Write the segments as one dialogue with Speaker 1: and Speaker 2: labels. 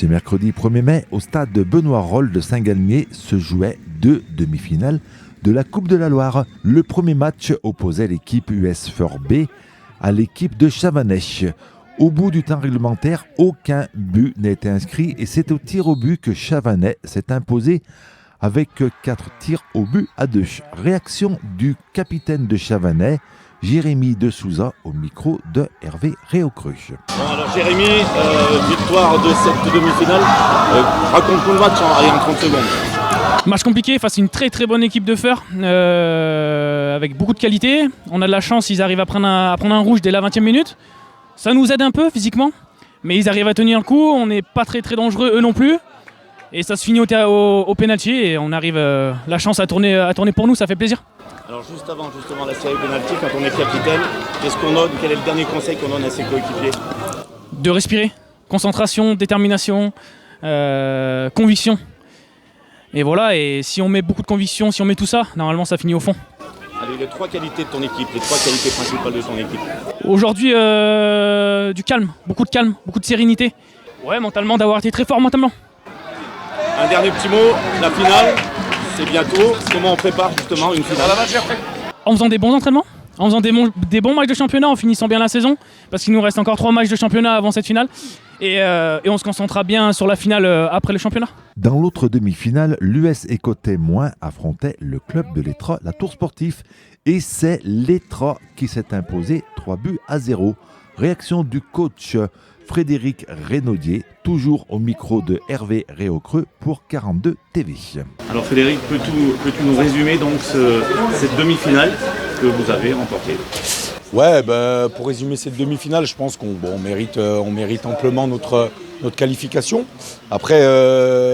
Speaker 1: Ce mercredi 1er mai, au stade de Benoît Rolle de Saint-Galmier, se jouaient 2 demi-finales de la Coupe de la Loire. Le premier match opposait l'équipe US Feur B à l'équipe de Chavanèche. Au bout du temps réglementaire, aucun but n'a été inscrit et c'est au tir au but que Chavanais s'est imposé avec 4 tirs au but à 2. Réaction du capitaine de Chavanais, Jérémy de Souza, au micro de Hervé Réaucru.
Speaker 2: Bon, alors Jérémy, victoire de cette demi-finale. Raconte-nous le match en 30 secondes.
Speaker 3: Match compliqué face à une très très bonne équipe de Feur, avec beaucoup de qualité. On a de la chance, ils arrivent à prendre un rouge dès la 20e minute. Ça nous aide un peu physiquement, mais ils arrivent à tenir le coup. On n'est pas très très dangereux, eux non plus. Et ça se finit au pénalty et on arrive la chance à tourner pour nous, ça fait plaisir.
Speaker 2: Alors juste avant justement la série pénalty, quand on est capitaine, qu'est-ce qu'on donne? Quel est le dernier conseil qu'on donne à ses coéquipiers?
Speaker 3: De respirer, concentration, détermination, conviction. Et voilà, et si on met beaucoup de conviction, si on met tout ça, normalement ça finit au fond.
Speaker 2: Allez, les 3 qualités de ton équipe, les 3 qualités principales de ton équipe.
Speaker 3: Aujourd'hui, du calme, beaucoup de sérénité. Ouais, mentalement, d'avoir été très fort mentalement.
Speaker 2: Un dernier petit mot, la finale, c'est bientôt. Comment on prépare justement une finale?
Speaker 3: En faisant des bons entraînements, en faisant des bons matchs de championnat, en finissant bien la saison, parce qu'il nous reste encore 3 matchs de championnat avant cette finale. Et on se concentrera bien sur la finale après le championnat.
Speaker 1: Dans l'autre demi-finale, l'US Écotais-Moins affrontait le club de l'Étra, la Tour Sportif. Et c'est l'Étra qui s'est imposé 3-0. Réaction du coach Frédéric Reynaudier, toujours au micro de Hervé Réaucru pour 42 TV.
Speaker 2: Alors Frédéric, peux-tu nous résumer donc cette demi-finale que vous avez remportée?
Speaker 4: Ouais, pour résumer cette demi-finale, je pense qu'on mérite amplement notre qualification. Après,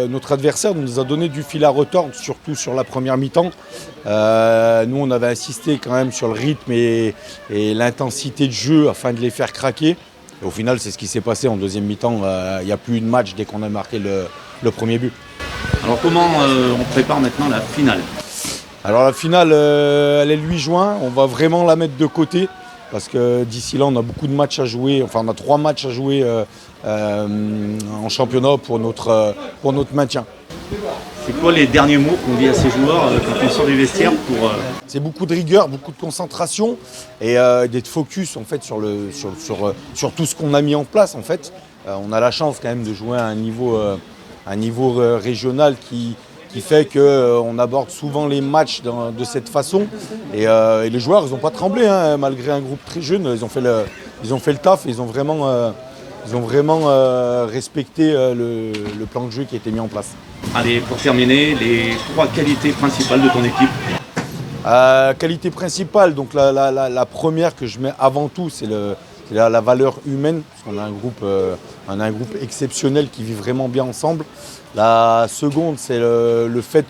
Speaker 4: notre adversaire nous a donné du fil à retordre, surtout sur la première mi-temps. Nous, on avait insisté quand même sur le rythme et l'intensité de jeu afin de les faire craquer. Et au final, c'est ce qui s'est passé en deuxième mi-temps. Il n'y a plus eu de match dès qu'on a marqué le premier but.
Speaker 2: Alors comment on prépare maintenant la finale?
Speaker 4: Alors la finale, elle est le 8 juin. On va vraiment la mettre de côté. Parce que d'ici là, on a beaucoup de matchs à jouer. Enfin, on a 3 matchs à jouer en championnat pour notre maintien.
Speaker 2: C'est quoi les derniers mots qu'on dit à ces joueurs quand on sort du vestiaire pour
Speaker 4: C'est beaucoup de rigueur, beaucoup de concentration et d'être focus en fait sur tout ce qu'on a mis en place en fait. On a la chance quand même de jouer à un niveau régional qui fait qu'on aborde souvent les matchs de cette façon. Et les joueurs, ils n'ont pas tremblé, hein, malgré un groupe très jeune. Ils ont fait le taf, ils ont vraiment respecté le plan de jeu qui a été mis en place.
Speaker 2: Allez, pour terminer, les 3 qualités principales de ton équipe.
Speaker 4: Qualité principale, donc la première que je mets avant tout, c'est la valeur humaine, parce qu'on a un groupe exceptionnel qui vit vraiment bien ensemble. La seconde, c'est le fait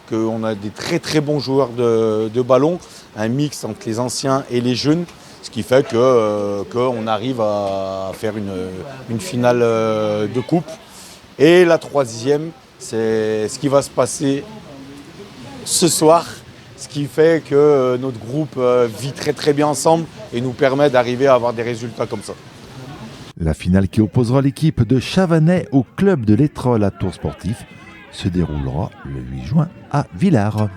Speaker 4: qu'on a des très très bons joueurs de ballon, un mix entre les anciens et les jeunes, ce qui fait qu'on arrive à faire une finale de coupe. Et la troisième, c'est ce qui va se passer ce soir, ce qui fait que notre groupe vit très très bien ensemble et nous permet d'arriver à avoir des résultats comme ça.
Speaker 1: La finale qui opposera l'équipe de Chavanais au club de l'Étra, la Tour Sportif, se déroulera le 8 juin à Villars.